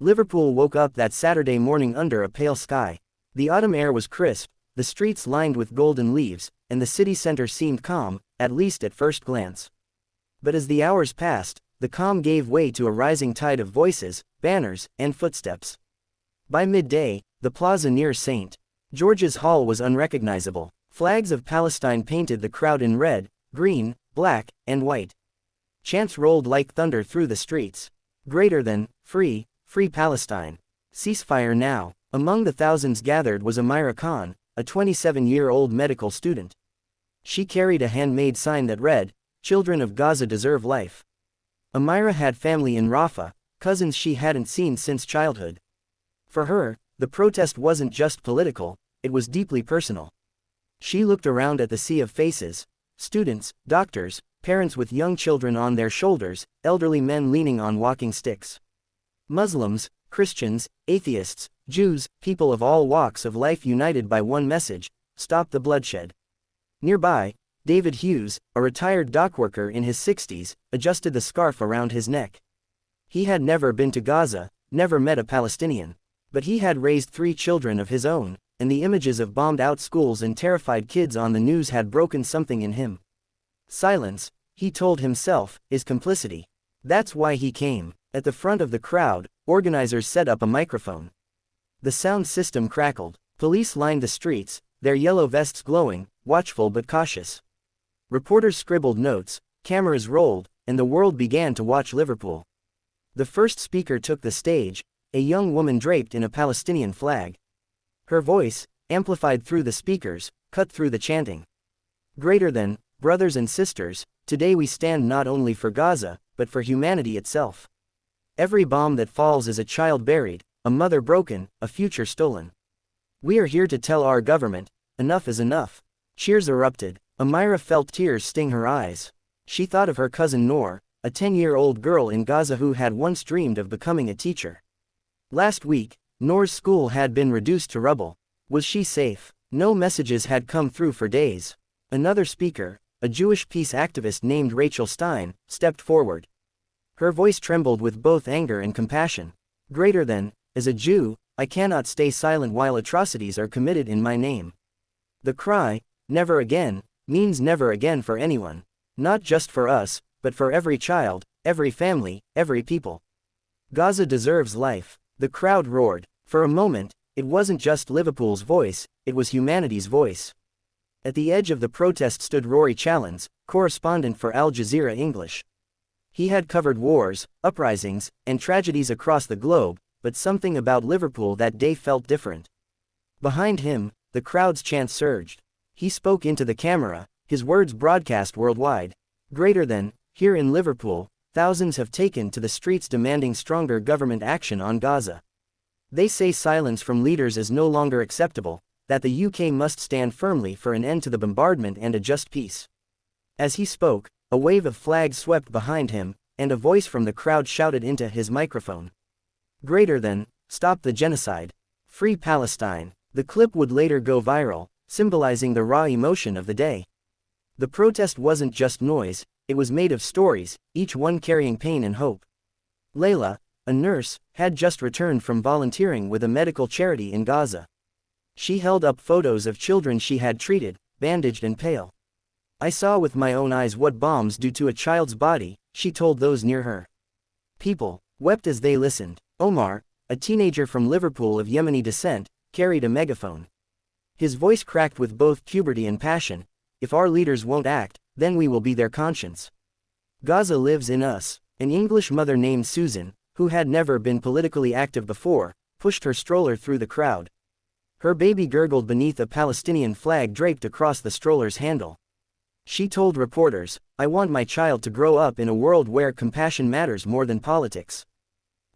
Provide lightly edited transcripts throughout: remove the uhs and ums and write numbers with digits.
Liverpool woke up that Saturday morning under a pale sky. The autumn air was crisp, the streets lined with golden leaves, and the city centre seemed calm, at least at first glance. But as the hours passed, the calm gave way to a rising tide of voices, banners, and footsteps. By midday, the plaza near St. George's Hall was unrecognizable. Flags of Palestine painted the crowd in red, green, black, and white. Chants rolled like thunder through the streets. Greater than, free, free Palestine. Ceasefire now. Among the thousands gathered was Amira Khan, a 27-year-old medical student. She carried a handmade sign that read, "Children of Gaza deserve life." Amira had family in Rafah, cousins she hadn't seen since childhood. For her, the protest wasn't just political, it was deeply personal. She looked around at the sea of faces: students, doctors, parents with young children on their shoulders, elderly men leaning on walking sticks. Muslims, Christians, atheists, Jews, people of all walks of life united by one message: stop the bloodshed. Nearby, David Hughes, a retired dockworker in his 60s, adjusted the scarf around his neck. He had never been to Gaza, never met a Palestinian. But he had raised 3 children of his own, and the images of bombed-out schools and terrified kids on the news had broken something in him. Silence, he told himself, is complicity. That's why he came. At the front of the crowd, organizers set up a microphone. The sound system crackled. Police lined the streets, their yellow vests glowing, watchful but cautious. Reporters scribbled notes, cameras rolled, and the world began to watch Liverpool. The first speaker took the stage, a young woman draped in a Palestinian flag. Her voice, amplified through the speakers, cut through the chanting. Greater than, brothers and sisters, today we stand not only for Gaza, but for humanity itself. Every bomb that falls is a child buried, a mother broken, a future stolen. We are here to tell our government, enough is enough. Cheers erupted. Amira felt tears sting her eyes. She thought of her cousin Noor, a 10-year-old girl in Gaza who had once dreamed of becoming a teacher. Last week, Noor's school had been reduced to rubble. Was she safe? No messages had come through for days. Another speaker, a Jewish peace activist named Rachel Stein, stepped forward. Her voice trembled with both anger and compassion. Greater than, as a Jew, I cannot stay silent while atrocities are committed in my name. The cry, never again, means never again for anyone. Not just for us, but for every child, every family, every people. Gaza deserves life. The crowd roared. For a moment, it wasn't just Liverpool's voice, it was humanity's voice. At the edge of the protest stood Rory Challens, correspondent for Al Jazeera English. He had covered wars, uprisings, and tragedies across the globe, but something about Liverpool that day felt different. Behind him, the crowd's chants surged. He spoke into the camera, his words broadcast worldwide. Greater than, here in Liverpool, thousands have taken to the streets demanding stronger government action on Gaza. They say silence from leaders is no longer acceptable, that the UK must stand firmly for an end to the bombardment and a just peace. As he spoke, a wave of flags swept behind him, and a voice from the crowd shouted into his microphone. Greater than, stop the genocide. Free Palestine. The clip would later go viral, symbolizing the raw emotion of the day. The protest wasn't just noise, it was made of stories, each one carrying pain and hope. Layla, a nurse, had just returned from volunteering with a medical charity in Gaza. She held up photos of children she had treated, bandaged and pale. I saw with my own eyes what bombs do to a child's body, she told those near her. People wept as they listened. Omar, a teenager from Liverpool of Yemeni descent, carried a megaphone. His voice cracked with both puberty and passion. If our leaders won't act, then we will be their conscience. Gaza lives in us. An English mother named Susan, who had never been politically active before, pushed her stroller through the crowd. Her baby gurgled beneath a Palestinian flag draped across the stroller's handle. She told reporters, I want my child to grow up in a world where compassion matters more than politics.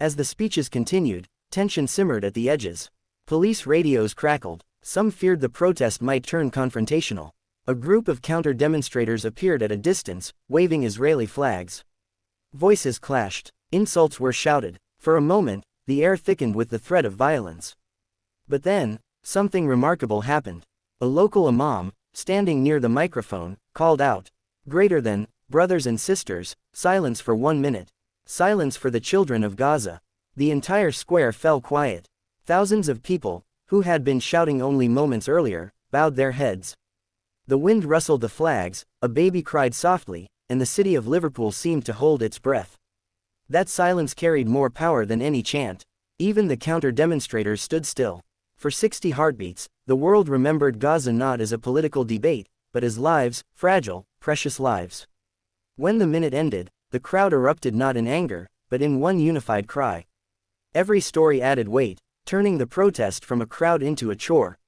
As the speeches continued, tension simmered at the edges. Police radios crackled. Some feared the protest might turn confrontational. A group of counter-demonstrators appeared at a distance, waving Israeli flags. Voices clashed. Insults were shouted. For a moment, the air thickened with the threat of violence. But then, something remarkable happened. A local imam, standing near the microphone, called out, Greater than, brothers and sisters, silence for 1 minute. Silence for the children of Gaza. The entire square fell quiet. Thousands of people, who had been shouting only moments earlier, bowed their heads. The wind rustled the flags, a baby cried softly, and the city of Liverpool seemed to hold its breath. That silence carried more power than any chant. Even the counter-demonstrators stood still. For 60 heartbeats, the world remembered Gaza not as a political debate, but as lives, fragile, precious lives. When the minute ended, the crowd erupted not in anger, but in one unified cry. Every story added weight, turning the protest from a crowd into a chore,